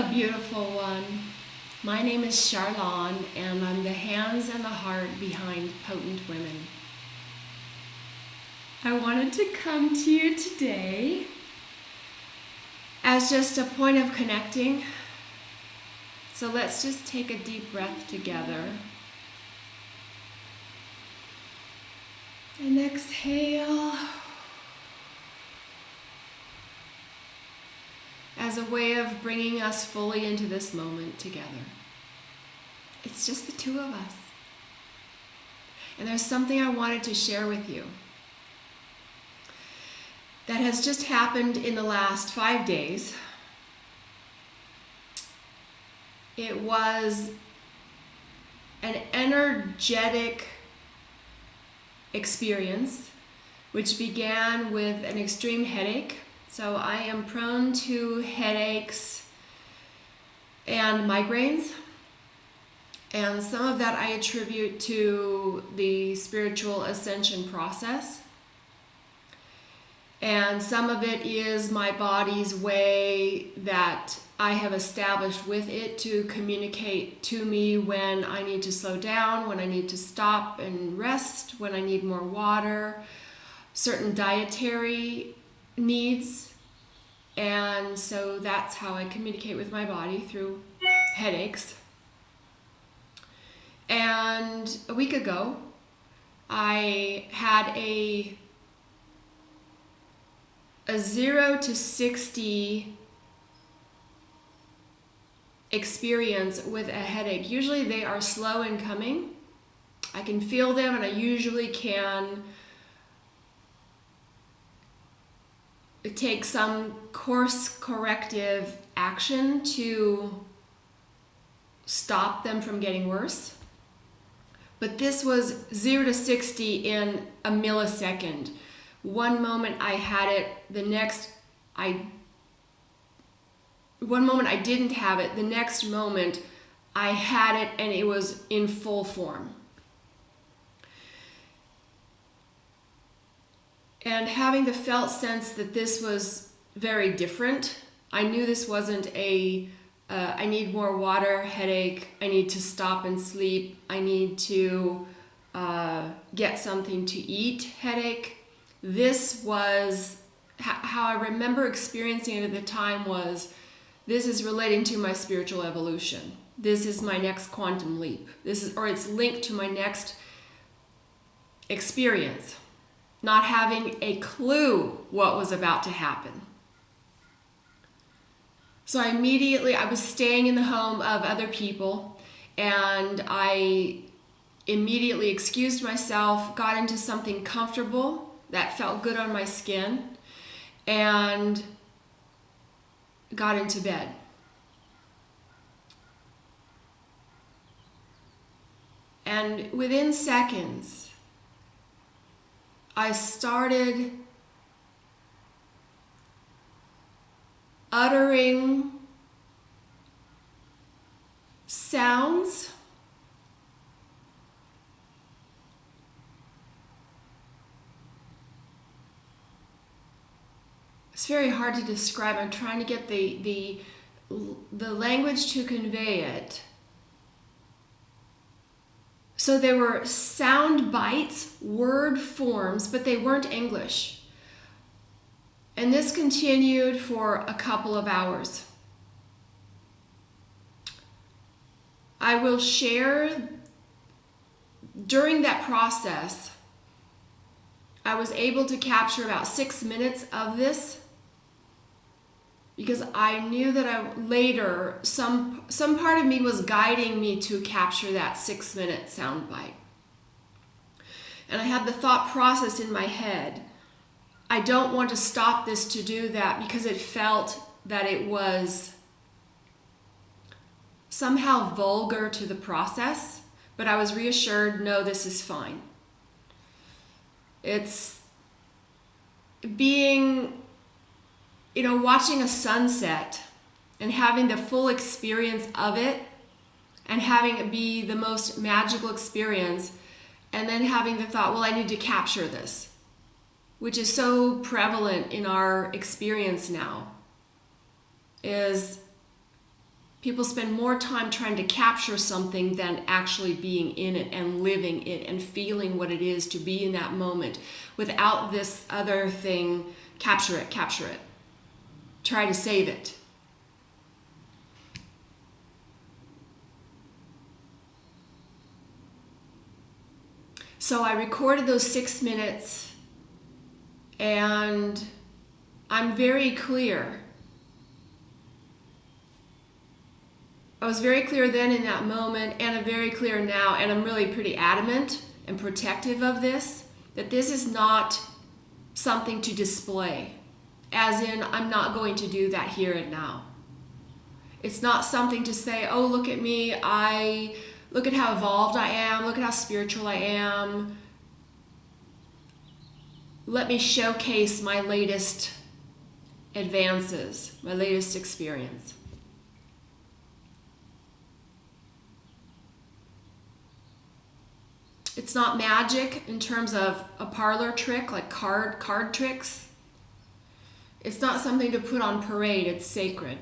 beautiful one. My name is Charlon, and I'm the hands and the heart behind Potent Women. I wanted to come to you today as just a point of connecting. So let's just take a deep breath together. And exhale as a way of bringing us fully into this moment together. It's just the two of us. And there's something I wanted to share with you that has just happened in the last 5 days. It was an energetic experience which began with an extreme headache. So I am prone to headaches and migraines, and some of that I attribute to the spiritual ascension process, and some of it is my body's way that I have established with it to communicate to me when I need to slow down, when I need to stop and rest, when I need more water, certain dietary needs. And so that's how I communicate with my body, through headaches. And a week ago, I had a 0 to 60 experience with a headache. Usually they are slow in coming. I can feel them, and I usually can take some course corrective action to stop them from getting worse. But this was 0 to 60 in a millisecond. One moment I had it, one moment I didn't have it, the next moment I had it and it was in full form. And having the felt sense that this was very different, I knew this wasn't I need more water headache, I need to stop and sleep, I need to get something to eat headache. This was, how I remember experiencing it at the time was, this is relating to my spiritual evolution. This is my next quantum leap. It's linked to my next experience. Not having a clue what was about to happen. So I was staying in the home of other people, and I immediately excused myself, got into something comfortable that felt good on my skin, and got into bed. And within seconds, I started uttering sounds it's very hard to describe. I'm trying to get the language to convey it. So there were sound bites, word forms, but they weren't English. And this continued for a couple of hours. I will share, during that process, I was able to capture about 6 minutes of this, because I knew that later, some part of me was guiding me to capture that 6-minute sound bite. And I had the thought process in my head, I don't want to stop this to do that, because it felt that it was somehow vulgar to the process, but I was reassured, no, this is fine. It's being, watching a sunset and having the full experience of it, and having it be the most magical experience, and then having the thought, well, I need to capture this, which is so prevalent in our experience now, is People spend more time trying to capture something than actually being in it and living it and feeling what it is to be in that moment without this other thing. Capture it, capture it. Try to save it. So I recorded those 6 minutes, and I'm very clear. I was very clear then in that moment, and I'm very clear now, and I'm really pretty adamant and protective of this, that this is not something to display. As in, I'm not going to do that here and now. It's not something to say, oh, look at me, look at how evolved I am, look at how spiritual I am. Let me showcase my latest advances, my latest experience. It's not magic in terms of a parlor trick, like card tricks. It's not something to put on parade, it's sacred.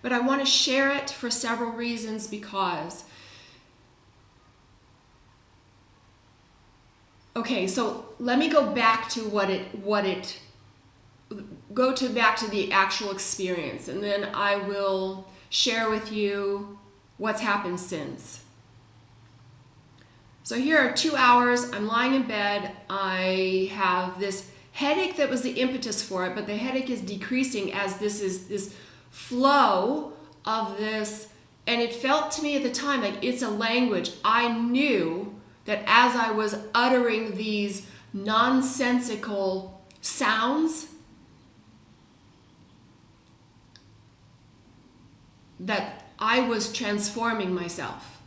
But I want to share it for several reasons, because okay, so let me go back to back to the actual experience, and then I will share with you what's happened since. So here are 2 hours, I'm lying in bed, I have this headache that was the impetus for it, but the headache is decreasing as this flow of this, and it felt to me at the time like it's a language. I knew that as I was uttering these nonsensical sounds, that I was transforming myself.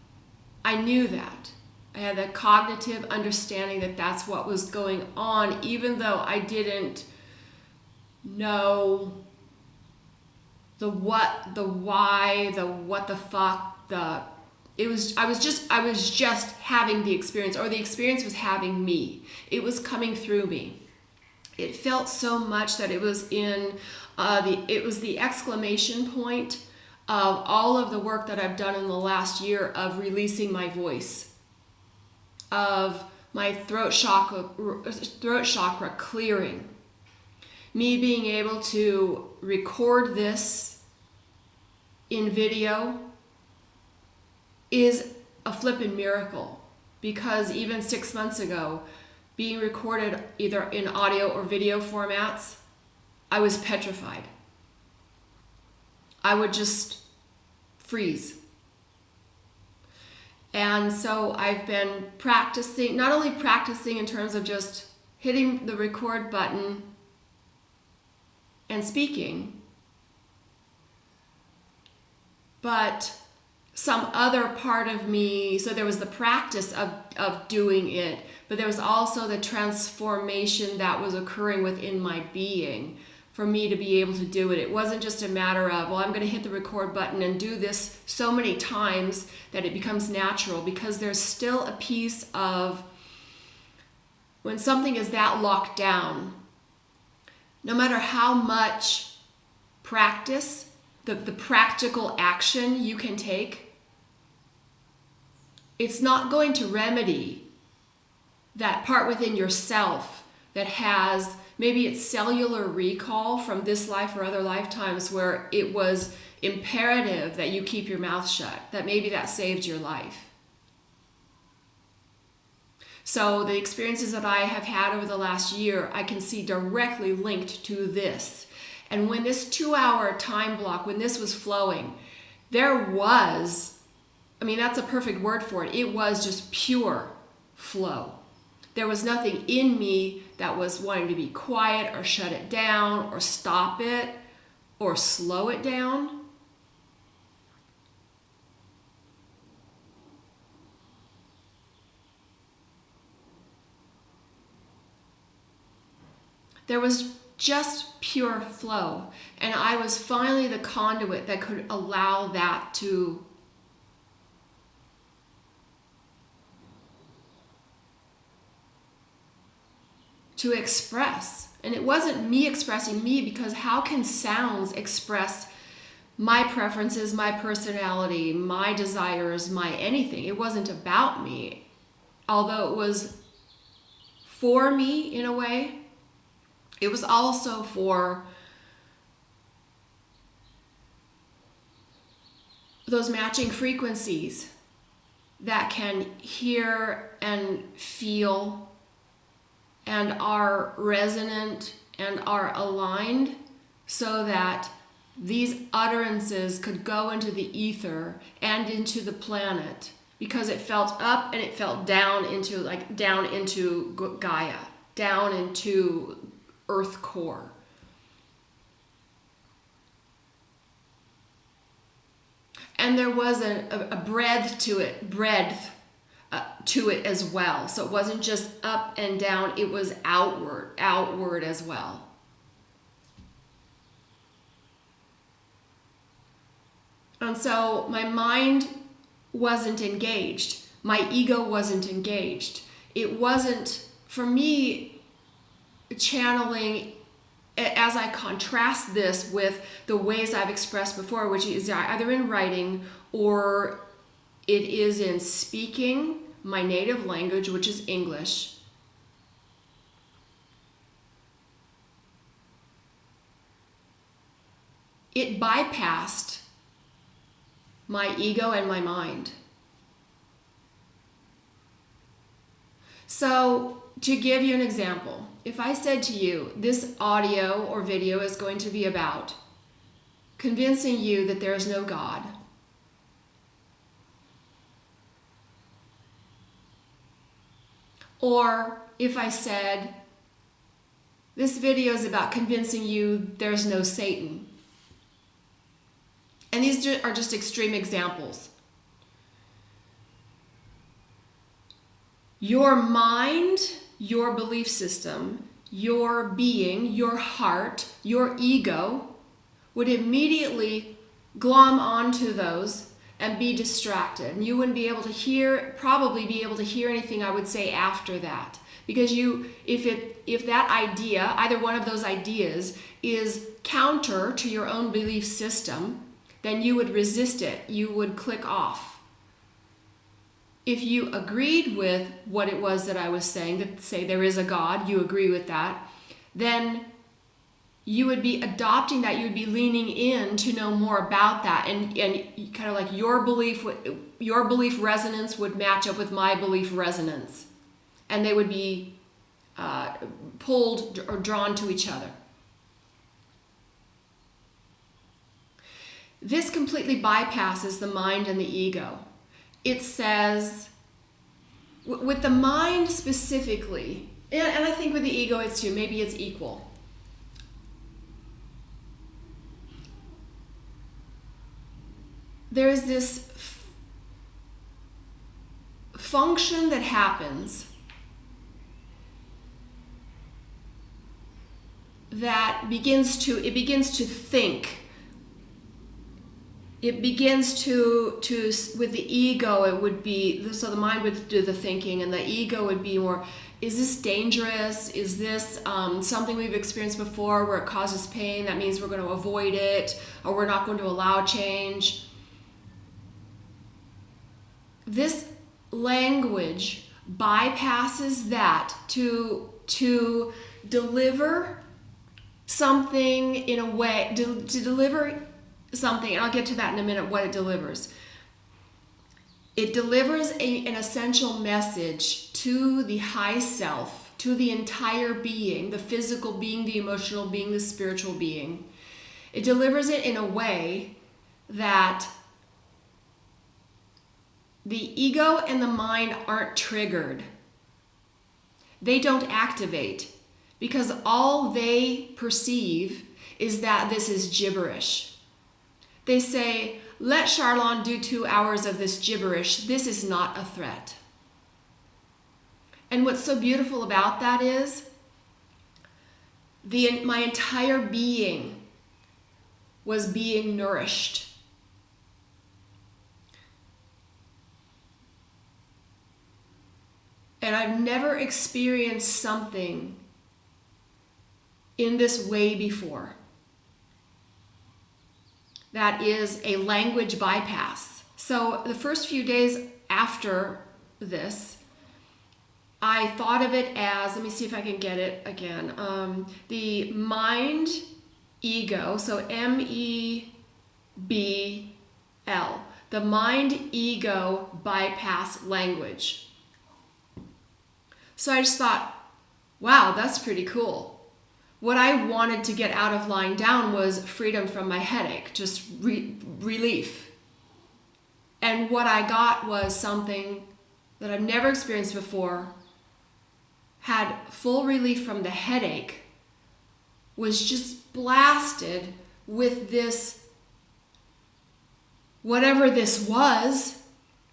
I knew that. I had a cognitive understanding that that's what was going on, even though I didn't know the what, the why, the what the fuck, I was just having the experience, or the experience was having me. It was coming through me. It felt so much that it was the exclamation point of all of the work that I've done in the last year of releasing my voice, of my throat chakra clearing. Me being able to record this in video is a flippin' miracle, because even 6 months ago, being recorded either in audio or video formats, I was petrified. I would just freeze. And so I've been practicing, not only practicing in terms of just hitting the record button and speaking, but some other part of me, so there was the practice of doing it, but there was also the transformation that was occurring within my being for me to be able to do it. It wasn't just a matter of, well, I'm going to hit the record button and do this so many times that it becomes natural, because there's still a piece of when something is that locked down, no matter how much practice, the practical action you can take, it's not going to remedy that part within yourself that has, maybe it's cellular recall from this life or other lifetimes where it was imperative that you keep your mouth shut, that maybe that saved your life. So the experiences that I have had over the last year, I can see directly linked to this. And when this 2-hour time block, when this was flowing, there was, that's a perfect word for it. It was just pure flow. There was nothing in me that was wanting to be quiet or shut it down or stop it or slow it down. There was just pure flow, and I was finally the conduit that could allow that to to express. And it wasn't me expressing me, because how can sounds express my preferences, my personality, my desires, my anything? It wasn't about me. Although it was for me in a way, it was also for those matching frequencies that can hear and feel and are resonant and are aligned, so that these utterances could go into the ether and into the planet, because it felt up and it felt down into Gaia, down into Earth core. And there was a breadth to it as well. So it wasn't just up and down, it was outward as well. And so my mind wasn't engaged. My ego wasn't engaged. It wasn't, for me, channeling, as I contrast this with the ways I've expressed before, which is either in writing or it is in speaking my native language, which is English. It bypassed my ego and my mind. So, to give you an example, if I said to you, this audio or video is going to be about convincing you that there is no God, or if I said, this video is about convincing you there's no Satan, and these are just extreme examples. Your mind, your belief system, your being, your heart, your ego would immediately glom onto those and be distracted. And you wouldn't be able to probably be able to hear anything I would say after that. Because if that idea, either one of those ideas, is counter to your own belief system, then you would resist it. You would click off. If you agreed with what it was that I was saying, that say there is a God, you agree with that, then you would be adopting that, you would be leaning in to know more about that, and kind of like your belief resonance would match up with my belief resonance, and they would be pulled or drawn to each other. This completely bypasses the mind and the ego. It says, with the mind specifically, and I think with the ego it's too, maybe it's equal. There is this function that happens that begins to think. It begins to with the ego, it would be, so the mind would do the thinking, and the ego would be more, is this dangerous? Is this something we've experienced before where it causes pain? That means we're going to avoid it, or we're not going to allow change. This language bypasses that to deliver something in a way, to deliver something, and I'll get to that in a minute, what it delivers. It delivers an essential message to the high self, to the entire being, the physical being, the emotional being, the spiritual being. It delivers it in a way that the ego and the mind aren't triggered. They don't activate, because all they perceive is that this is gibberish. They say, let Charlon do 2 hours of this gibberish. This is not a threat. And what's so beautiful about that is my entire being was being nourished. And I've never experienced something in this way before. That is a language bypass. So the first few days after this, I thought of it as, let me see if I can get it again, the mind ego, so MEBL, the mind ego bypass language. So I just thought, wow, that's pretty cool. What I wanted to get out of lying down was freedom from my headache, just relief. And what I got was something that I've never experienced before, had full relief from the headache, was just blasted with this, whatever this was,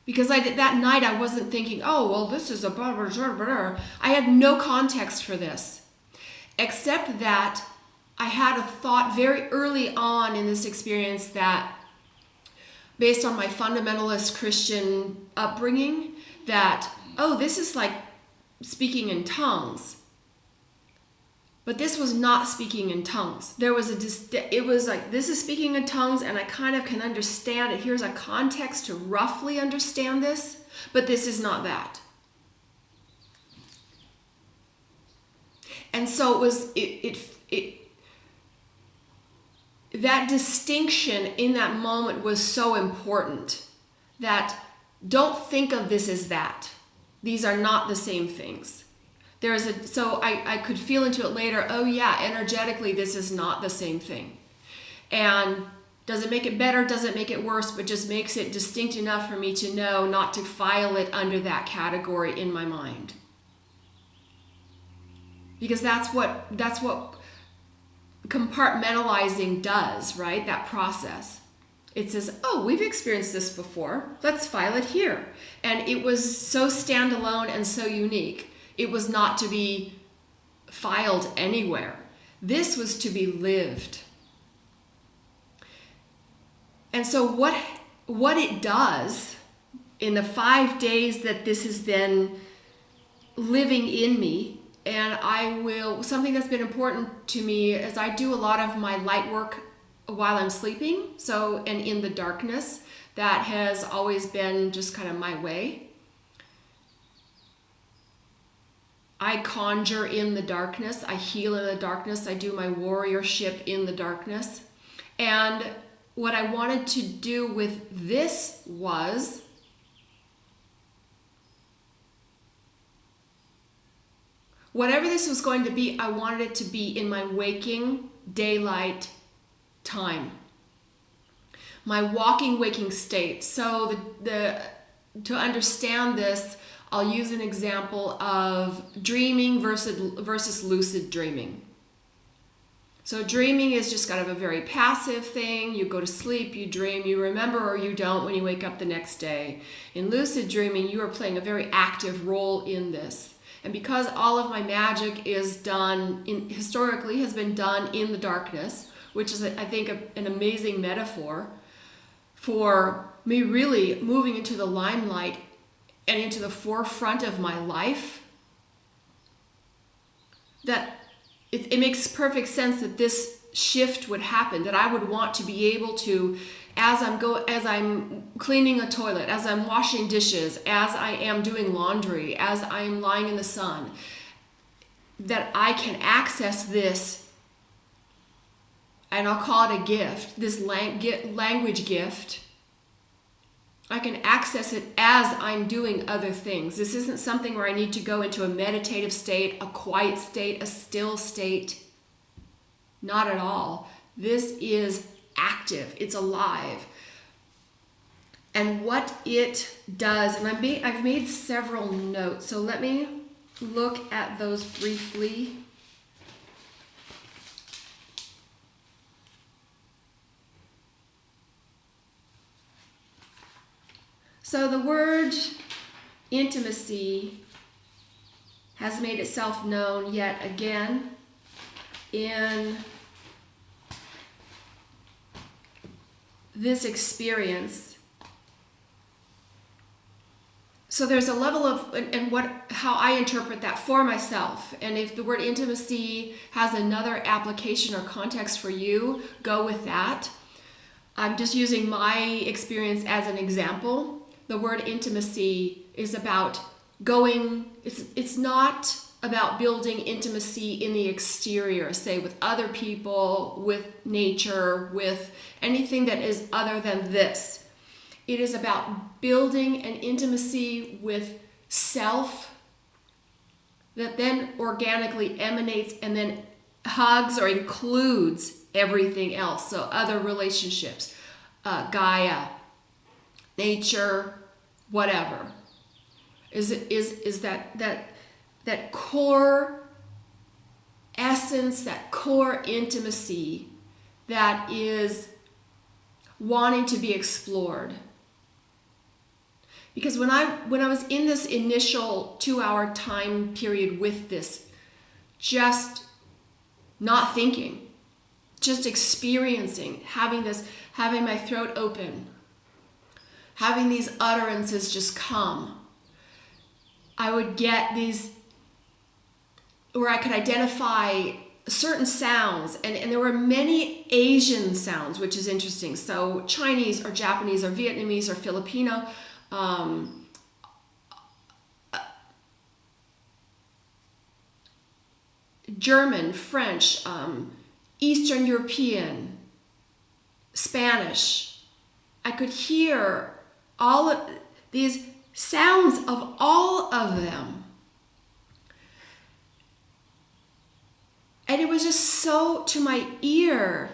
because that night I wasn't thinking, oh, well, this is a blah, blah, blah, blah. I had no context for this, except that I had a thought very early on in this experience that, based on my fundamentalist Christian upbringing, that, oh, this is like speaking in tongues. But this was not speaking in tongues. It was like, this is speaking in tongues, and I kind of can understand it. Here's a context to roughly understand this, but this is not that. And so that distinction in that moment was so important, that don't think of this as that. These are not the same things. So I could feel into it later, oh yeah, energetically this is not the same thing. And does it make it better? Does it make it worse? But just makes it distinct enough for me to know not to file it under that category in my mind. Because that's what compartmentalizing does, right? That process. It says, oh, we've experienced this before. Let's file it here. And it was so standalone and so unique. It was not to be filed anywhere. This was to be lived. And so what it does in the 5 days that this has been living in me, and something that's been important to me is I do a lot of my light work while I'm sleeping, and in the darkness. That has always been just kind of my way. I conjure in the darkness, I heal in the darkness, I do my warriorship in the darkness. And what I wanted to do with this was whatever this was going to be, I wanted it to be in my waking daylight time, my waking state. So to understand this, I'll use an example of dreaming versus lucid dreaming. So dreaming is just kind of a very passive thing. You go to sleep, you dream, you remember or you don't when you wake up the next day. In lucid dreaming, you are playing a very active role in this. And because all of my magic is historically has been done in the darkness, which is, I think, an amazing metaphor for me really moving into the limelight and into the forefront of my life, that it makes perfect sense that this shift would happen, that I would want to be able to, as I'm cleaning a toilet, as I'm washing dishes, as I am doing laundry, as I am lying in the sun, that I can access this, and I'll call it a gift, this language gift. I can access it as I'm doing other things. This isn't something where I need to go into a meditative state, a quiet state, a still state. Not at all. This is active. It's alive. And what it does, and I've made several notes, so let me look at those briefly. So the word intimacy has made itself known yet again in this experience. So there's a level of, and how I interpret that for myself. And if the word intimacy has another application or context for you, go with that. I'm just using my experience as an example. The word intimacy is about going, it's not about building intimacy in the exterior, say with other people, with nature, with anything that is other than this. It is about building an intimacy with self that then organically emanates and then hugs or includes everything else. So other relationships, Gaia, nature, whatever. Is that core essence, that core intimacy that is wanting to be explored. Because when I was in this initial 2-hour time period with this, just not thinking, just experiencing, having my throat open, having these utterances just come, I would get these, where I could identify certain sounds, and there were many Asian sounds, which is interesting. So Chinese or Japanese or Vietnamese or Filipino, German, French, Eastern European, Spanish. I could hear all of these sounds of all of them. And it was just so to my ear,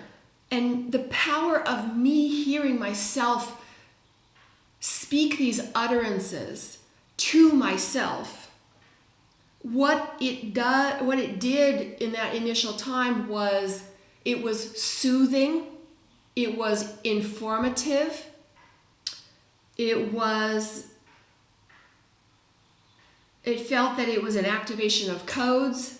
and the power of me hearing myself speak these utterances to myself. What it did in that initial time was, it was soothing, it was informative, it felt that it was an activation of codes.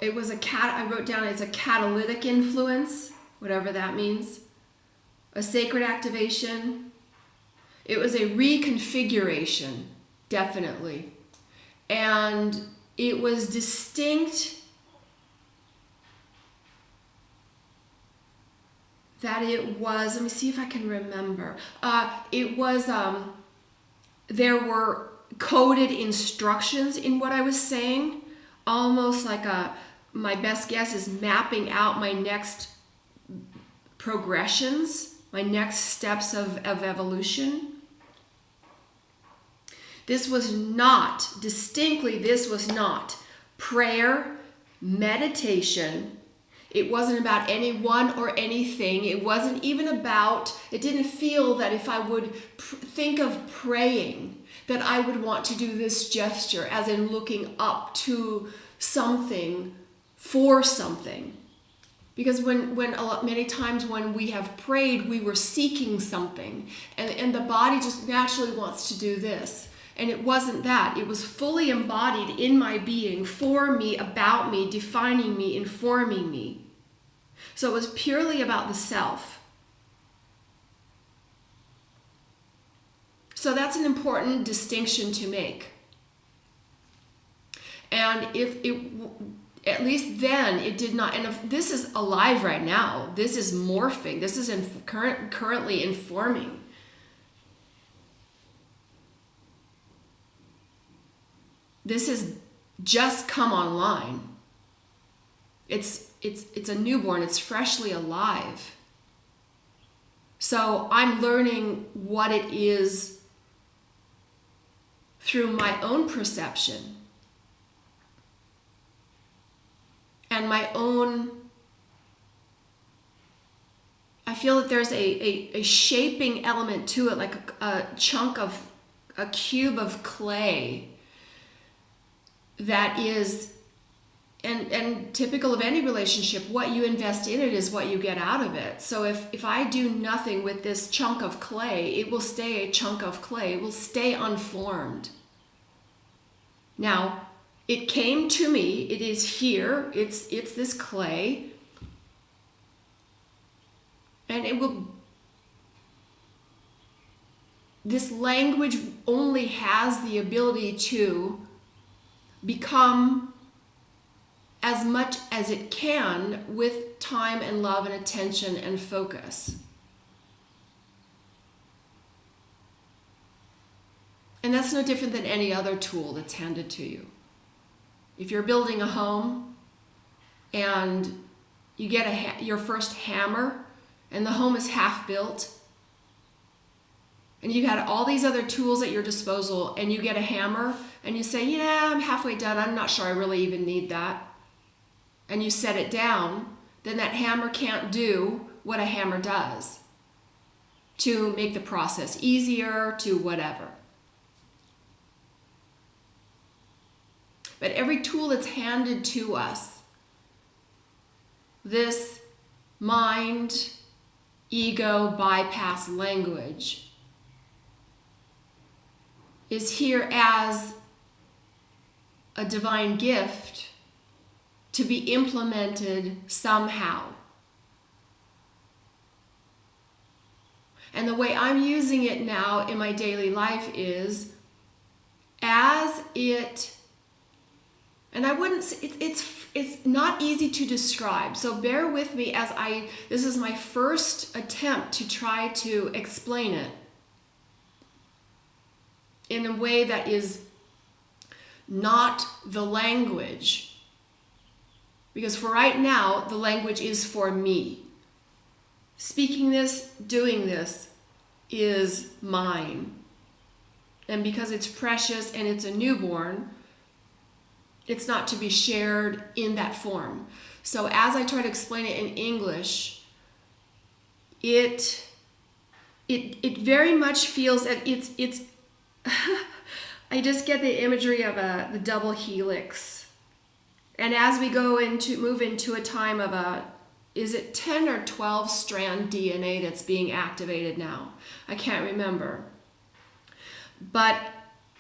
It was I wrote down it's a catalytic influence, whatever that means. A sacred activation. It was a reconfiguration, definitely. And it was distinct that it was, let me see if I can remember. It was, there were coded instructions in what I was saying, almost like my best guess is mapping out my next progressions, my next steps of evolution. This was not prayer, meditation. It wasn't about anyone or anything. It wasn't even about, it didn't feel that if I would think of praying, that I would want to do this gesture, as in looking up to something for something. Because many times when we have prayed, we were seeking something, and the body just naturally wants to do this. And it wasn't that. It was fully embodied in my being, for me, about me, defining me, informing me. So it was purely about the self. So that's an important distinction to make. And at least then it did not, and if this is alive right now, this is morphing, this is currently informing. This has just come online. It's a newborn, it's freshly alive. So I'm learning what it is through my own perception and my own, I feel that there's a shaping element to it, like a cube of clay that is, and typical of any relationship, what you invest in it is what you get out of it. So if I do nothing with this chunk of clay, it will stay a chunk of clay. It will stay unformed. Now, it came to me. It is here. It's this clay. And this language only has the ability to become as much as it can with time and love and attention and focus. And that's no different than any other tool that's handed to you. If you're building a home and you get your first hammer and the home is half built, and you've had all these other tools at your disposal, and you get a hammer and you say, yeah, I'm halfway done, I'm not sure I really even need that, and you set it down, then that hammer can't do what a hammer does to make the process easier, to whatever. But every tool that's handed to us, this mind, ego, bypass language, is here as a divine gift to be implemented somehow. And the way I'm using it now in my daily life is as it, and I wouldn't say, it's not easy to describe, so bear with me as this is my first attempt to try to explain it in a way that is not the language. Because for right now, the language is for me. Speaking this, doing this is mine. And because it's precious and it's a newborn, it's not to be shared in that form. So as I try to explain it in English, it very much feels that it's I just get the imagery of the double helix. And as we move into a time of is it 10 or 12 strand DNA that's being activated now? I can't remember. But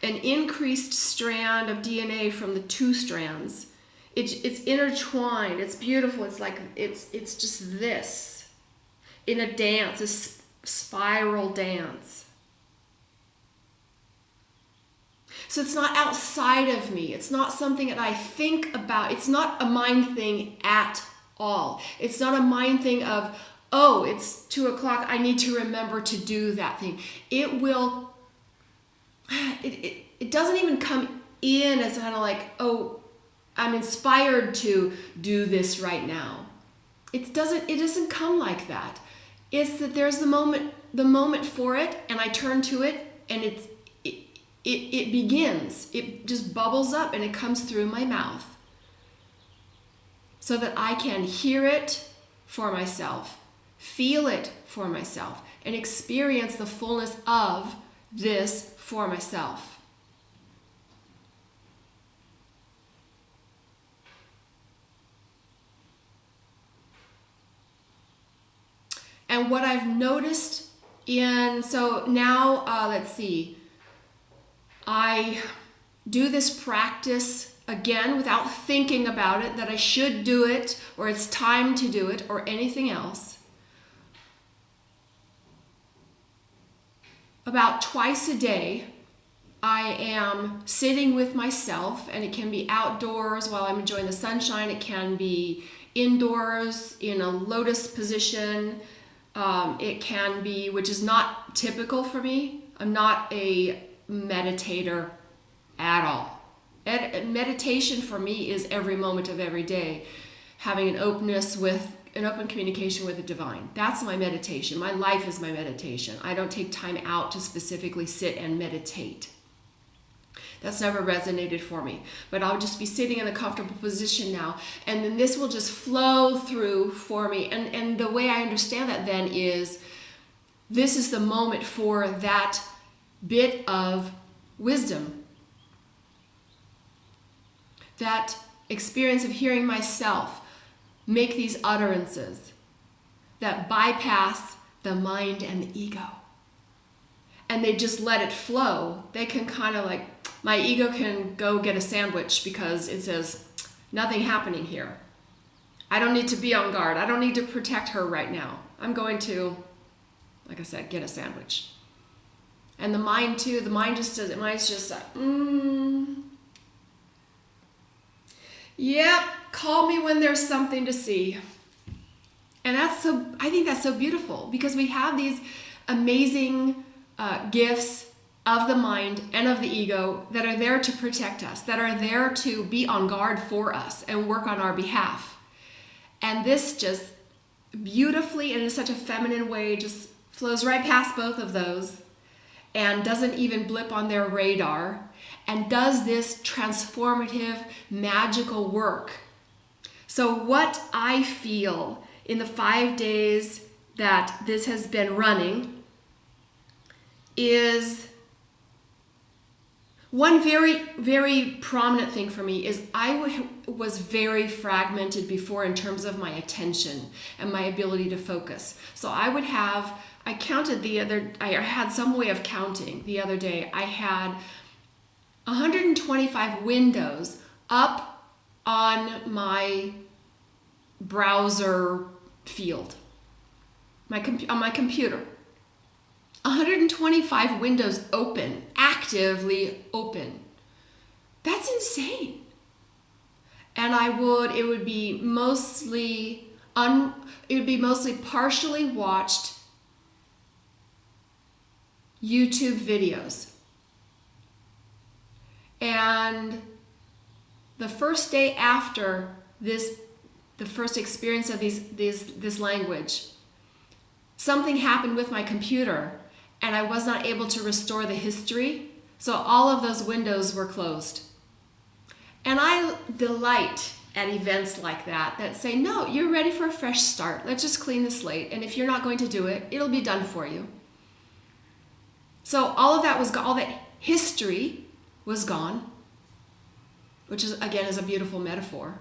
an increased strand of DNA from the 2 strands. It's intertwined. It's beautiful. It's like it's just this in a dance, a spiral dance. So it's not outside of me. It's not something that I think about. It's not a mind thing at all. It's not a mind thing of, oh, it's 2 o'clock, I need to remember to do that thing. It will, it doesn't even come in as kind of like, oh, I'm inspired to do this right now. It doesn't come like that. It's that there's the moment for it, and I turn to it, and it begins. It just bubbles up and it comes through my mouth so that I can hear it for myself, feel it for myself, and experience the fullness of this for myself. And what I've noticed so now, let's see, I do this practice again without thinking about it, that I should do it, or it's time to do it, or anything else. About twice a day, I am sitting with myself, and it can be outdoors while I'm enjoying the sunshine. It can be indoors in a lotus position. It can be, which is not typical for me. I'm not a meditator at all. Meditation for me is every moment of every day, having an open communication with the divine. That's my meditation. My life is my meditation. I don't take time out to specifically sit and meditate. That's never resonated for me. But I'll just be sitting in a comfortable position now, and then this will just flow through for me. And the way I understand that then is, this is the moment for that bit of wisdom, that experience of hearing myself make these utterances that bypass the mind and the ego, and they just let it flow. They can kind of like, my ego can go get a sandwich because it says nothing happening here. I don't need to be on guard. I don't need to protect her right now. I'm going to, like I said, get a sandwich. And the mind too, the mind just does it. Mine's just like, yep, call me when there's something to see. And I think that's so beautiful, because we have these amazing gifts of the mind and of the ego that are there to protect us, that are there to be on guard for us and work on our behalf. And this just beautifully and in such a feminine way just flows right past both of those and doesn't even blip on their radar, and does this transformative, magical work. So what I feel in the 5 days that this has been running is one very, very prominent thing for me is I was very fragmented before in terms of my attention and my ability to focus. So I had some way of counting the other day. I had 125 windows up on my browser field, on my computer. 125 windows open, actively open. That's insane. And it would be mostly partially watched YouTube videos. And the first day after the first experience of this language, something happened with my computer and I was not able to restore the history. So all of those windows were closed. And I delight at events like that say, no, you're ready for a fresh start. Let's just clean the slate. And if you're not going to do it, it'll be done for you. So all of that was gone. All that history was gone, which is a beautiful metaphor.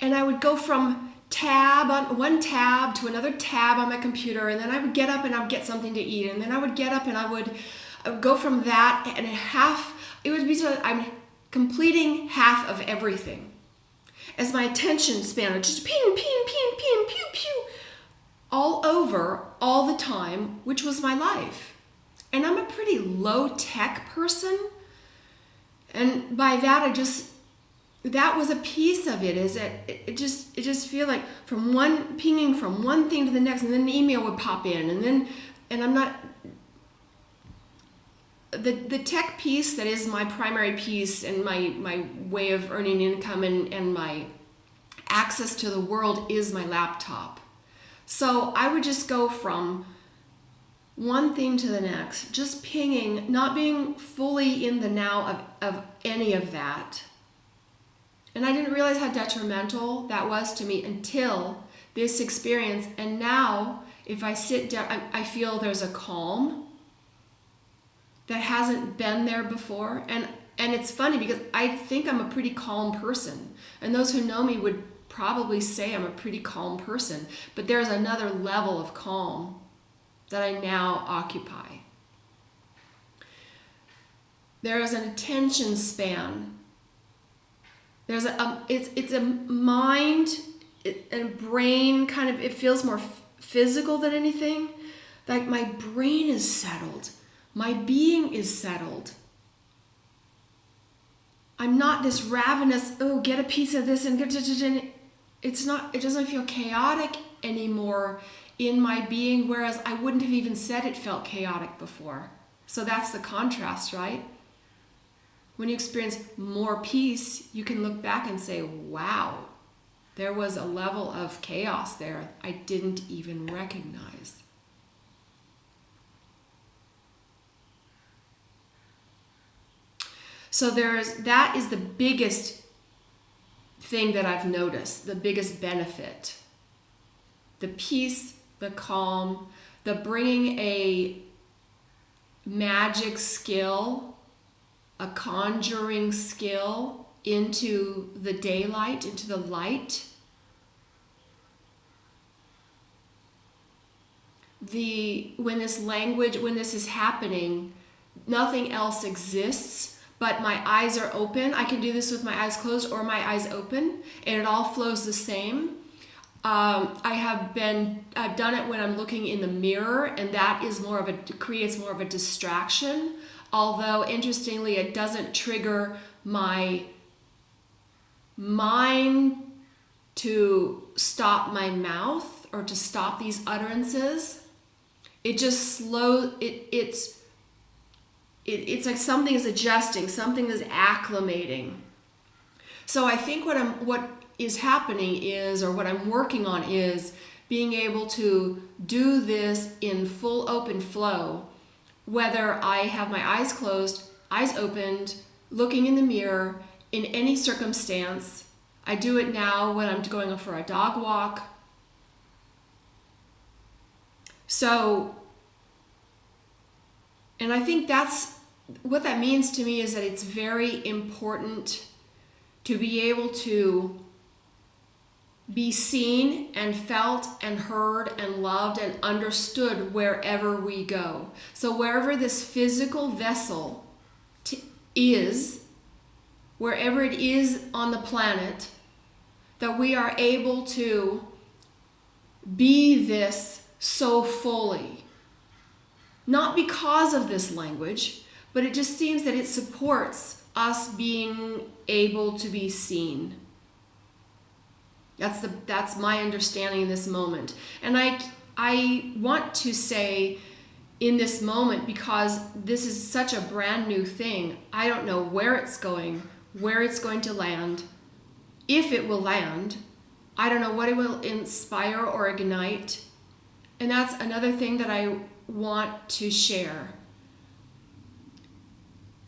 And I would go from one tab to another tab on my computer, and then I would get up and I would get something to eat, and then I would get up and I would go from that, and it would be so I'm completing half of everything. As my attention span would just ping, ping, ping, ping, pew, pew, all over, all the time, which was my life. And I'm a pretty low-tech person, and by that that was a piece of it, is that it just feel like pinging from one thing to the next, and then an email would pop in, and I'm not, the tech piece that is my primary piece and my way of earning income and my access to the world is my laptop. So I would just go from one thing to the next, just pinging, not being fully in the now of any of that. And I didn't realize how detrimental that was to me until this experience. And now, if I sit down, I feel there's a calm that hasn't been there before. And it's funny because I think I'm a pretty calm person. And those who know me would probably say I'm a pretty calm person. But there's another level of calm that I now occupy. There is an attention span. There's it's a mind and brain kind of, it feels more physical than anything. Like my brain is settled. My being is settled. I'm not this ravenous, get a piece of this and get it's not, it doesn't feel chaotic anymore in my being, whereas I wouldn't have even said it felt chaotic before. So that's the contrast, right? When you experience more peace, you can look back and say, wow, there was a level of chaos there I didn't even recognize. So that is the biggest thing that I've noticed, the biggest benefit. The peace, the calm, the bringing a magic skill, a conjuring skill into the daylight, into the light. When this is happening, nothing else exists, but my eyes are open. I can do this with my eyes closed or my eyes open, and it all flows the same. I've done it when I'm looking in the mirror, and that is creates more of a distraction. Although interestingly, it doesn't trigger my mind to stop my mouth or to stop these utterances. It just it's like something is adjusting, something is acclimating. So I think what is happening is, or what I'm working on is, being able to do this in full open flow, whether I have my eyes closed, eyes opened, looking in the mirror, in any circumstance. I do it now when I'm going for a dog walk. So, and I think what that means to me is that it's very important to be able to be seen and felt and heard and loved and understood wherever we go. So wherever this physical vessel is, wherever it is on the planet, that we are able to be this so fully. Not because of this language, but it just seems that it supports us being able to be seen. That's my understanding in this moment. And I want to say in this moment, because this is such a brand new thing, I don't know where it's going to land, if it will land. I don't know what it will inspire or ignite. And that's another thing that I want to share.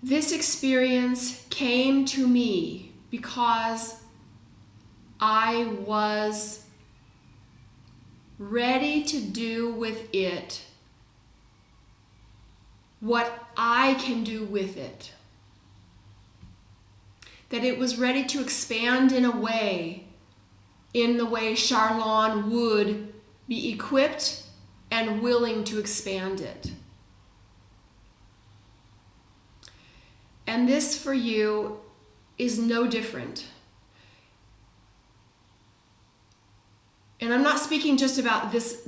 This experience came to me because I was ready to do with it what I can do with it. That it was ready to expand in the way Charlon would be equipped and willing to expand it. And this for you is no different. And I'm not speaking just about this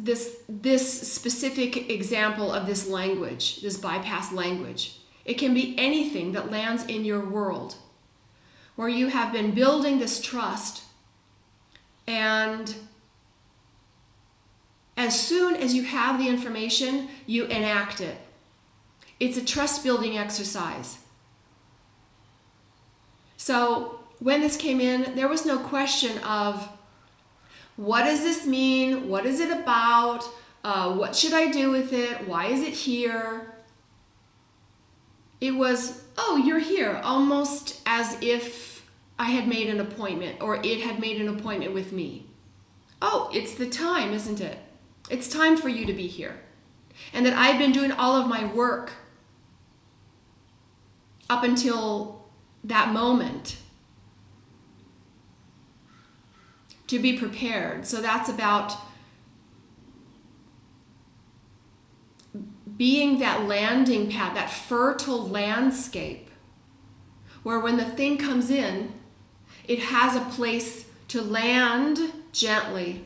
specific example of this language, this bypass language. It can be anything that lands in your world where you have been building this trust, and as soon as you have the information, you enact it. It's a trust building exercise. So when this came in, there was no question of, what does this mean? What is it about? What should I do with it? Why is it here? It was, oh, you're here, almost as if I had made an appointment, or it had made an appointment with me. Oh, it's the time, isn't it? It's time for you to be here. And that I've been doing all of my work up until that moment to be prepared. So that's about being that landing pad, that fertile landscape, where when the thing comes in, it has a place to land gently.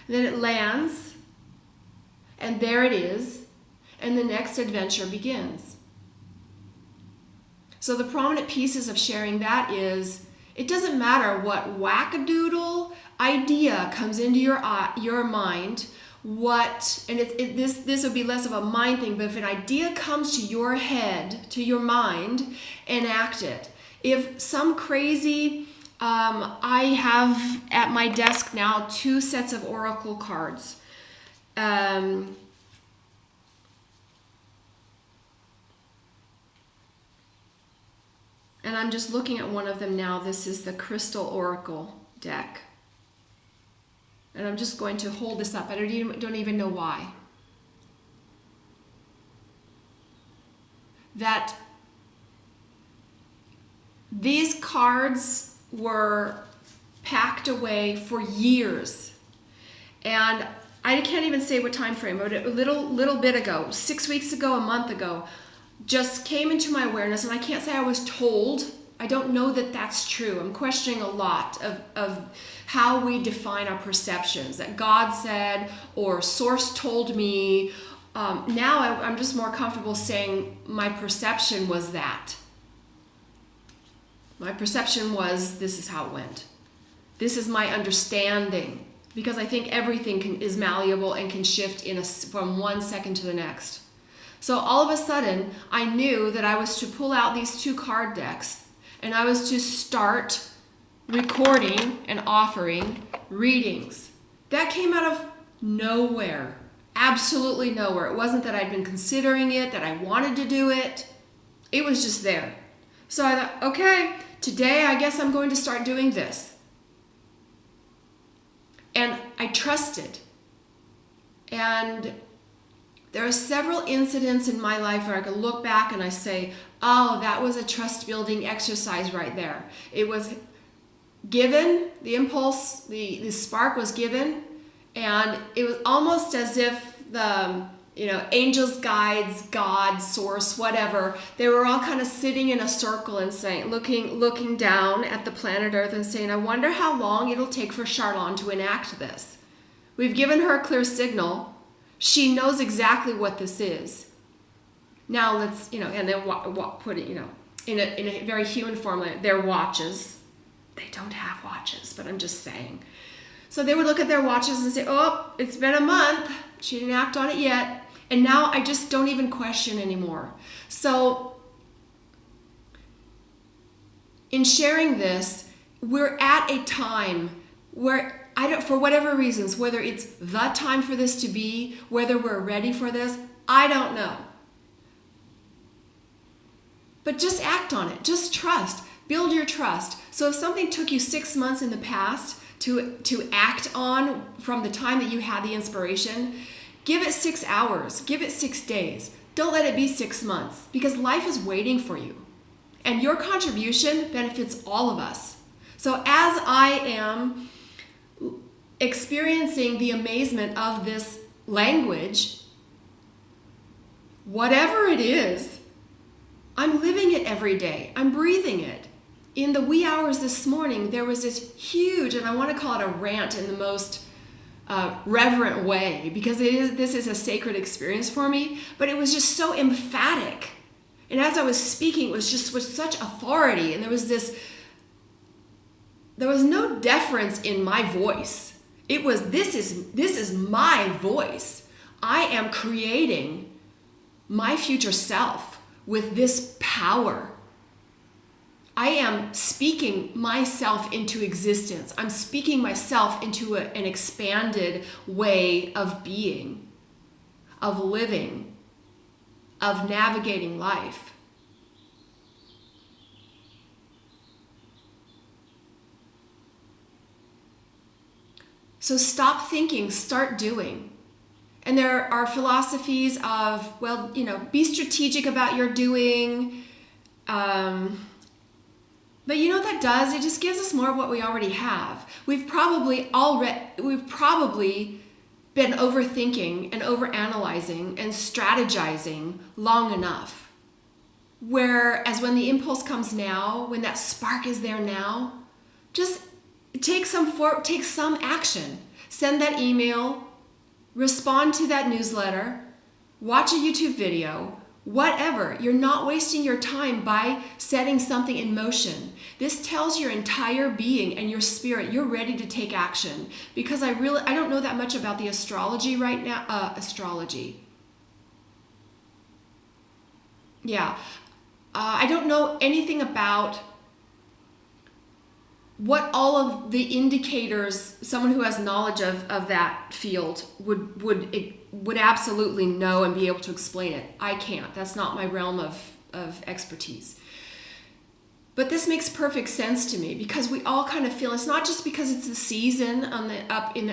And then it lands, and there it is, and the next adventure begins. So the prominent pieces of sharing that is, it doesn't matter what wackadoodle idea comes into your mind, this would be less of a mind thing, but if an idea comes to your head, to your mind, enact it. If some crazy, I have at my desk now 2 sets of oracle cards. And I'm just looking at one of them now. This is the Crystal Oracle deck. And I'm just going to hold this up. I don't even know why. That these cards were packed away for years. And I can't even say what time frame, but a little bit ago, 6 weeks ago, a month ago, just came into my awareness, and I can't say I was told. I don't know that that's true. I'm questioning a lot of how we define our perceptions, that God said or source told me. Now I'm just more comfortable saying my perception was that. My perception was this is how it went. This is my understanding, because I think everything is malleable and can shift from 1 second to the next. So all of a sudden, I knew that I was to pull out these 2 card decks, and I was to start recording and offering readings. That came out of nowhere. Absolutely nowhere. It wasn't that I'd been considering it, that I wanted to do it. It was just there. So I thought, okay, today I guess I'm going to start doing this. And I trusted. And there are several incidents in my life where I can look back and I say, oh, that was a trust building exercise right there. It was given, the impulse, the spark was given, and it was almost as if the angels, guides, God, source, whatever, they were all kind of sitting in a circle and saying, looking down at the planet Earth and saying, I wonder how long it'll take for Charlene to enact this. We've given her a clear signal. She knows exactly what this is. Now let's, and then put it, in a very human form, like their watches. They don't have watches, but I'm just saying. So they would look at their watches and say, oh, it's been a month. She didn't act on it yet. And now I just don't even question anymore. So in sharing this, we're at a time where for whatever reasons, whether it's the time for this to be, whether we're ready for this, I don't know. But just act on it. Just trust. Build your trust. So if something took you 6 months in the past to act on from the time that you had the inspiration, give it 6 hours. Give it 6 days. Don't let it be 6 months, because life is waiting for you. And your contribution benefits all of us. So as I am experiencing the amazement of this language, whatever it is, I'm living it every day. I'm breathing it. In the wee hours this morning, there was this huge, and I want to call it a rant in the most reverent way, because this is a sacred experience for me, but it was just so emphatic. And as I was speaking, it was just with such authority, and there was no deference in my voice. It was, this is my voice. I am creating my future self with this power. I am speaking myself into existence. I'm speaking myself into an expanded way of being, of living, of navigating life. So stop thinking, start doing. And there are philosophies of, be strategic about your doing. But you know what that does? It just gives us more of what we already have. We've probably been overthinking and overanalyzing and strategizing long enough. Whereas when the impulse comes now, when that spark is there now, just take some action. Send that email, respond to that newsletter, watch a YouTube video, whatever. You're not wasting your time by setting something in motion. This tells your entire being and your spirit you're ready to take action. Because I don't know that much about the astrology right now. I don't know anything about what all of the indicators someone who has knowledge of that field would absolutely know and be able to explain it. I can't. That's not my realm of expertise. But this makes perfect sense to me, because we all kind of feel, it's not just because it's the season in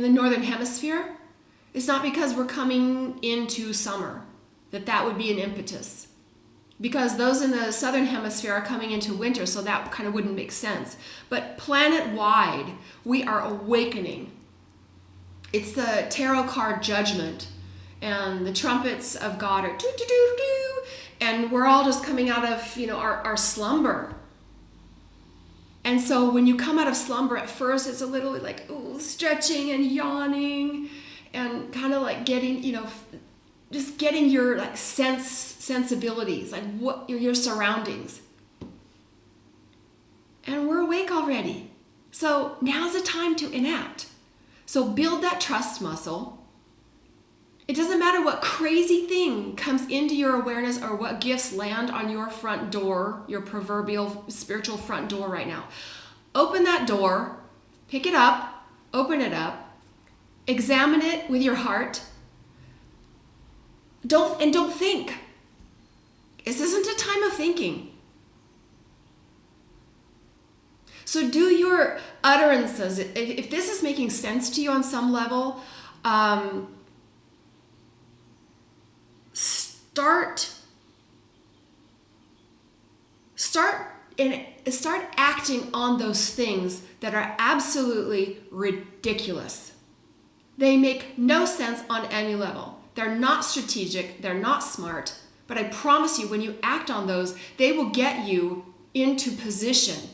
the northern hemisphere. It's not because we're coming into summer that would be an impetus. because those in the southern hemisphere are coming into winter, so that kind of wouldn't make sense. But planet-wide, we are awakening. It's the tarot card Judgment, and the trumpets of God are do-do-do-do, and we're all just coming out of, our slumber. And so when you come out of slumber, at first it's a little like stretching and yawning, and kind of like getting, just getting your like sensibilities, like what your surroundings. And we're awake already. So now's the time to enact. So build that trust muscle. It doesn't matter what crazy thing comes into your awareness or what gifts land on your front door, your proverbial spiritual front door right now. Open that door, pick it up, open it up, examine it with your heart. Don't think. This isn't a time of thinking. So do your utterances. If this is making sense to you on some level, start acting on those things that are absolutely ridiculous. They make no sense on any level. They're not strategic, they're not smart, but I promise you, when you act on those, they will get you into position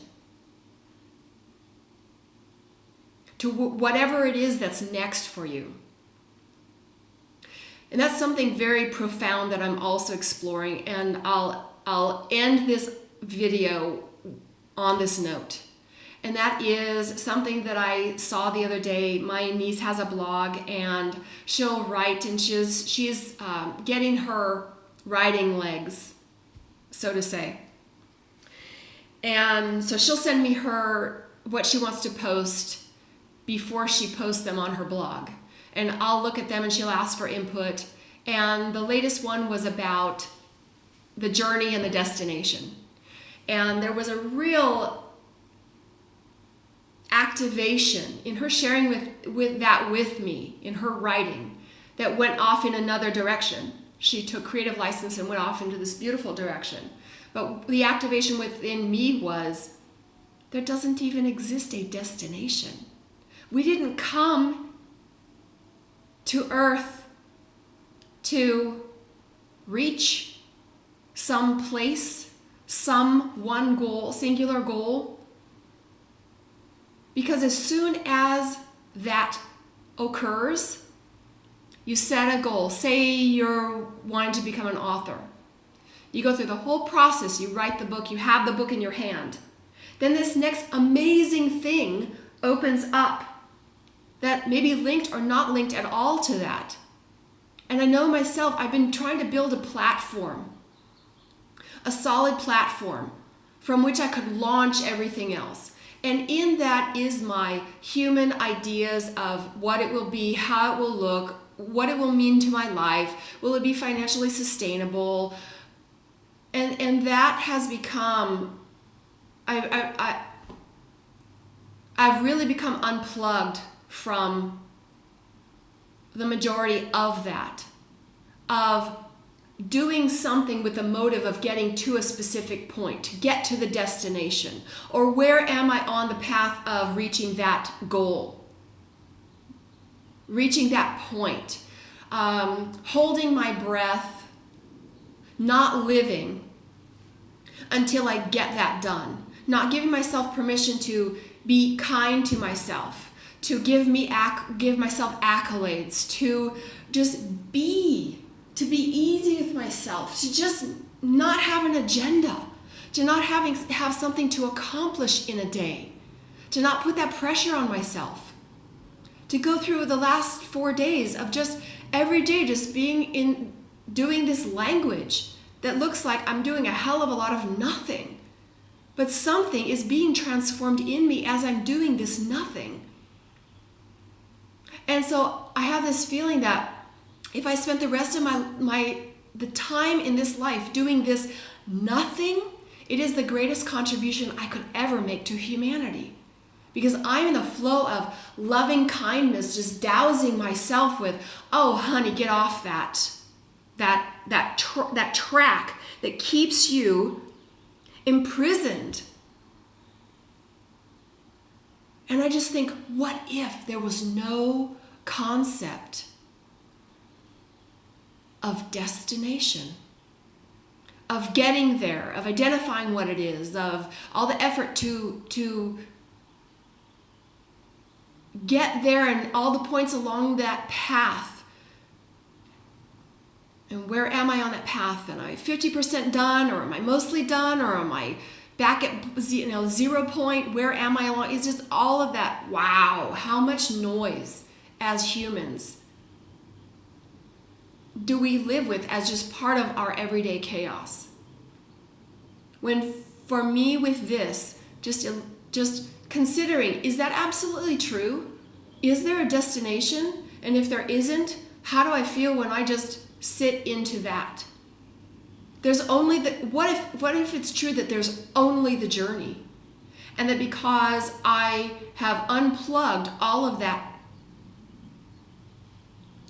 to whatever it is that's next for you. And that's something very profound that I'm also exploring, and I'll end this video on this note. And that is something that I saw the other day. My niece has a blog, and she'll write, and she's getting her writing legs, so to say. And so she'll send me what she wants to post before she posts them on her blog. And I'll look at them, and she'll ask for input. And the latest one was about the journey and the destination. And there was a real activation in her sharing with me in her writing that went off in another direction. She took creative license and went off into this beautiful direction. But the activation within me was, there doesn't even exist a destination. We didn't come to Earth to reach some place, some one goal, singular goal. Because as soon as that occurs, you set a goal. Say you're wanting to become an author. You go through the whole process, you write the book, you have the book in your hand. Then this next amazing thing opens up that may be linked or not linked at all to that. And I know myself, I've been trying to build a platform, a solid platform from which I could launch everything else. And in that is my human ideas of what it will be, how it will look, what it will mean to my life, will it be financially sustainable? And that has become, I've really become unplugged from the majority of that, of doing something with the motive of getting to a specific point, to get to the destination, or where am I on the path of reaching that goal, reaching that point, holding my breath, not living until I get that done, not giving myself permission to be kind to myself, to give myself accolades, to just be, to be easy with myself, to just not have an agenda, to not have something to accomplish in a day, to not put that pressure on myself, to go through the last 4 days of just every day just doing this language that looks like I'm doing a hell of a lot of nothing, but something is being transformed in me as I'm doing this nothing. And so I have this feeling that if I spent the rest of the time in this life doing this nothing, it is the greatest contribution I could ever make to humanity. Because I'm in the flow of loving kindness, just dousing myself with, oh honey, get off that that track that keeps you imprisoned. And I just think, what if there was no concept of destination, of getting there, of identifying what it is, of all the effort to get there and all the points along that path. And where am I on that path? Am I 50% done, or am I mostly done, or am I back at 0 point? Where am I along? It's just all of that. Wow, how much noise as humans do we live with as just part of our everyday chaos? When for me with this, just considering, is that absolutely true? Is there a destination? And if there isn't, how do I feel when I just sit into that? There's only what if it's true that there's only the journey, and that because I have unplugged all of that,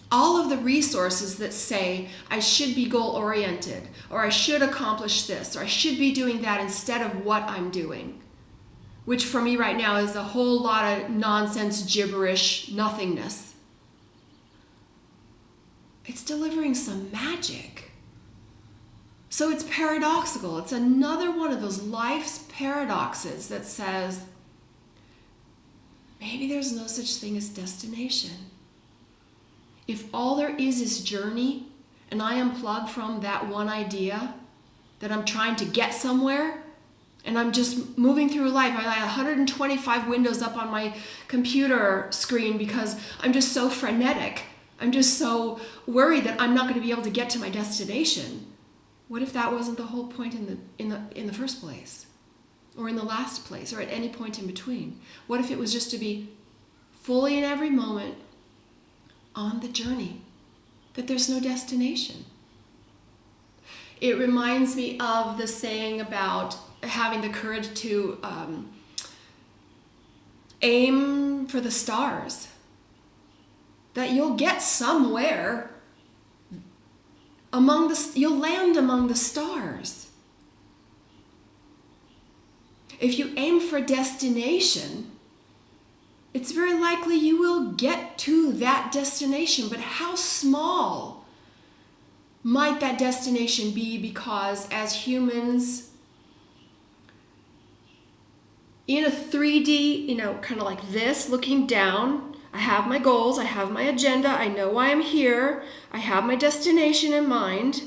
all of the resources that say I should be goal-oriented, or I should accomplish this, or I should be doing that instead of what I'm doing, which for me right now is a whole lot of nonsense, gibberish, nothingness. It's delivering some magic. So it's paradoxical. It's another one of those life's paradoxes that says, maybe there's no such thing as destination. If all there is journey, and I unplug from that one idea that I'm trying to get somewhere, and I'm just moving through life. I have 125 windows up on my computer screen because I'm just so frenetic. I'm just so worried that I'm not going to be able to get to my destination. What if that wasn't the whole point in the first place, or in the last place, or at any point in between? What if it was just to be fully in every moment on the journey, that there's no destination? It reminds me of the saying about having the courage to aim for the stars, that you'll get somewhere you'll land among the stars. If you aim for destination, it's very likely you will get to that destination, but how small might that destination be? Because as humans, in a 3D, kind of like this, looking down, I have my goals, I have my agenda, I know why I'm here, I have my destination in mind.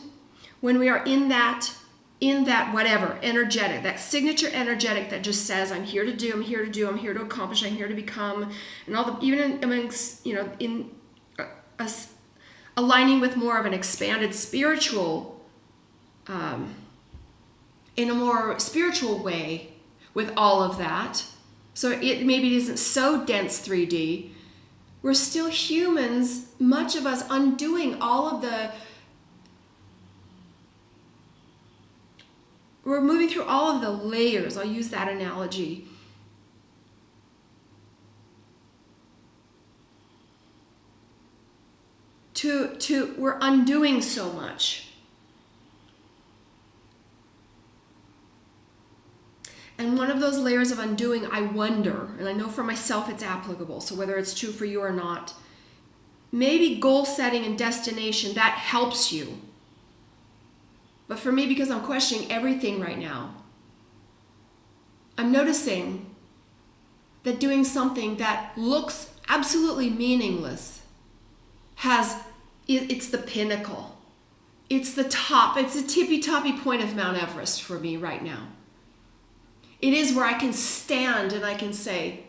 When we are in that whatever, energetic, that signature energetic that just says, I'm here to do, I'm here to do, I'm here to accomplish, I'm here to become, and all the, even amongst, in aligning with more of an expanded spiritual, in a more spiritual way with all of that. So maybe it isn't so dense 3D. We're still humans, much of us undoing all of we're moving through all of the layers. I'll use that analogy. We're undoing so much. And one of those layers of undoing, I wonder, and I know for myself it's applicable, so whether it's true for you or not, maybe goal setting and destination, that helps you. But for me, because I'm questioning everything right now, I'm noticing that doing something that looks absolutely meaningless it's the pinnacle. It's the top. It's the tippy-toppy point of Mount Everest for me right now. It is where I can stand and I can say,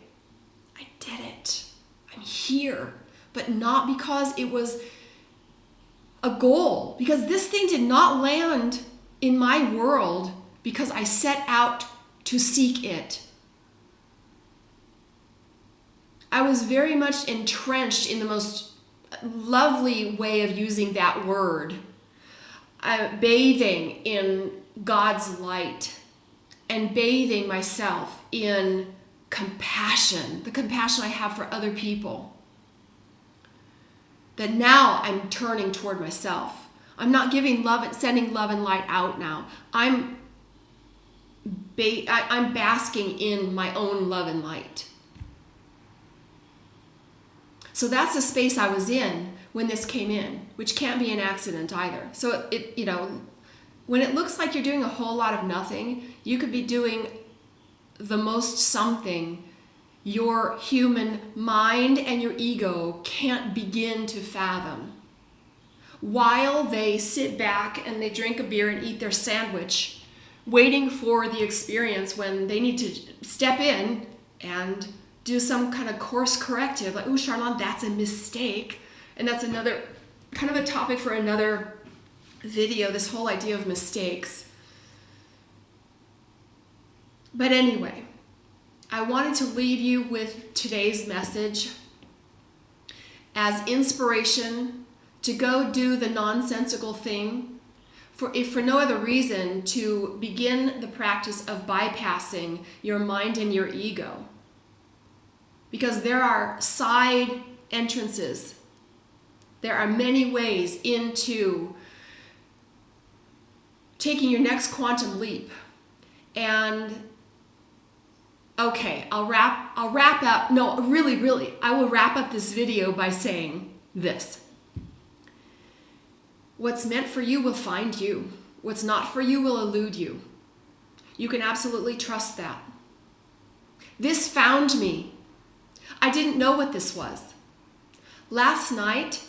I did it. I'm here. But not because it was a goal. Because this thing did not land in my world because I set out to seek it. I was very much entrenched in the most lovely way of using that word. Bathing in God's light. And bathing myself in compassion, the compassion I have for other people. That now I'm turning toward myself. I'm not giving love and sending love and light out now. I'm basking in my own love and light. So that's the space I was in when this came in, which can't be an accident either. So when it looks like you're doing a whole lot of nothing, you could be doing the most something your human mind and your ego can't begin to fathom. While they sit back and they drink a beer and eat their sandwich, waiting for the experience when they need to step in and do some kind of course corrective, like, ooh, Charlene, that's a mistake. And that's another kind of a topic for another video, this whole idea of mistakes. But anyway, I wanted to leave you with today's message as inspiration to go do the nonsensical thing, if for no other reason, to begin the practice of bypassing your mind and your ego. Because there are side entrances. There are many ways into taking your next quantum leap. And okay, I'll wrap up. No, really, I will wrap up this video by saying this. What's meant for you will find you. What's not for you will elude you. You can absolutely trust that. This found me. I didn't know what this was. Last night,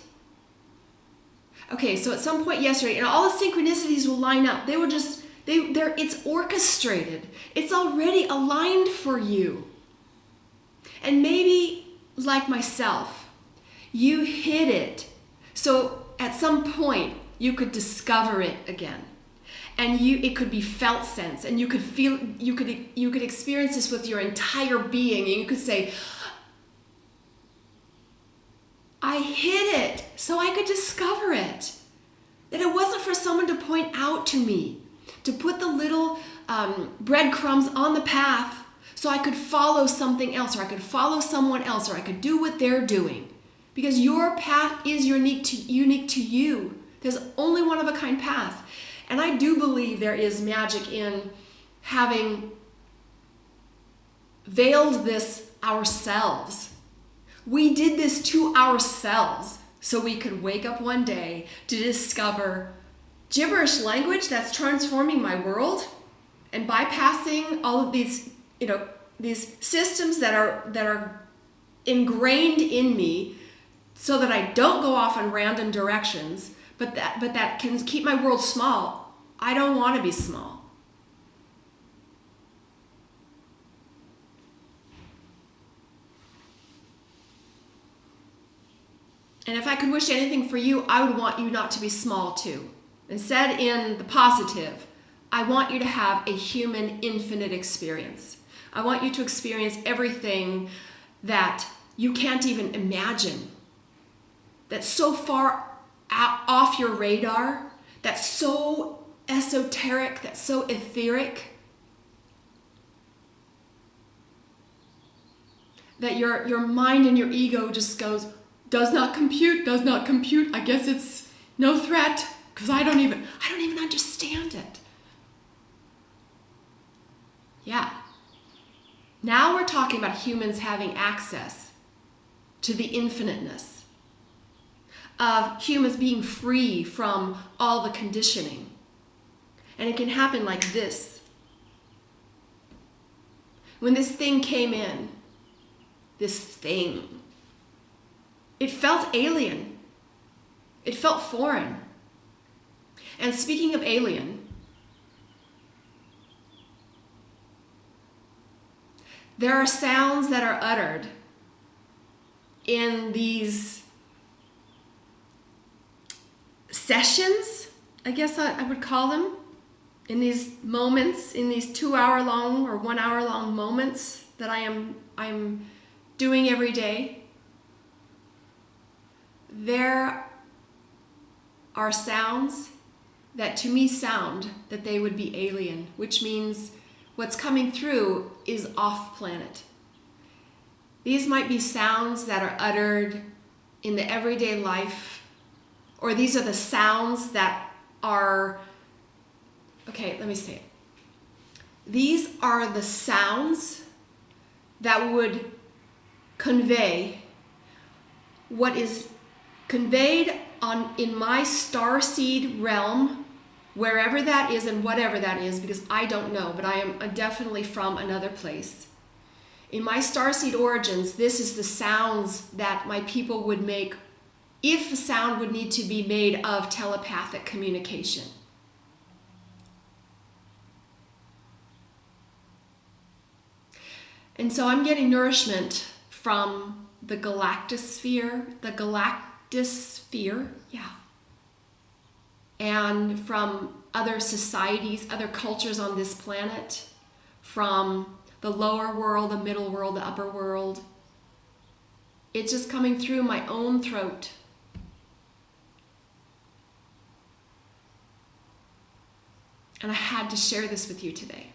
okay, so at some point yesterday, and all the synchronicities will line up. They will just, it's orchestrated. It's already aligned for you. And maybe, like myself, you hit it. So at some point, you could discover it again. And it could be felt sense, and you could feel, you could experience this with your entire being, and you could say, I hid it so I could discover it. That it wasn't for someone to point out to me, to put the little breadcrumbs on the path so I could follow something else, or I could follow someone else, or I could do what they're doing. Because your path is unique to you. There's only one of a kind path. And I do believe there is magic in having veiled this ourselves. We did this to ourselves so we could wake up one day to discover gibberish language that's transforming my world and bypassing all of these, these systems that are ingrained in me so that I don't go off in random directions, but that can keep my world small. I don't want to be small. And if I could wish anything for you, I would want you not to be small too. And said in the positive, I want you to have a human infinite experience. I want you to experience everything that you can't even imagine, that's so far off your radar, that's so esoteric, that's so etheric, that your mind and your ego just goes, does not compute. I guess it's no threat, because I don't even understand it. Yeah. Now we're talking about humans having access to the infiniteness of humans being free from all the conditioning. And it can happen like this. When this thing came in, it felt alien. It felt foreign. And speaking of alien, there are sounds that are uttered in these sessions, I guess I would call them, in these moments, in these 2-hour-long or 1-hour-long moments that I'm doing every day. There are sounds that to me sound that they would be alien, which means what's coming through is off planet. These might be sounds that are uttered in the everyday life or these are the sounds that are, okay, let me say it. These are the sounds that would convey what is conveyed in my starseed realm, wherever that is and whatever that is, because I don't know, but I am definitely from another place. In my starseed origins, this is the sounds that my people would make if a sound would need to be made of telepathic communication. And so I'm getting nourishment from the galactosphere, yeah, and from other societies, other cultures on this planet, from the lower world, the middle world, the upper world. It's just coming through my own throat. And I had to share this with you today.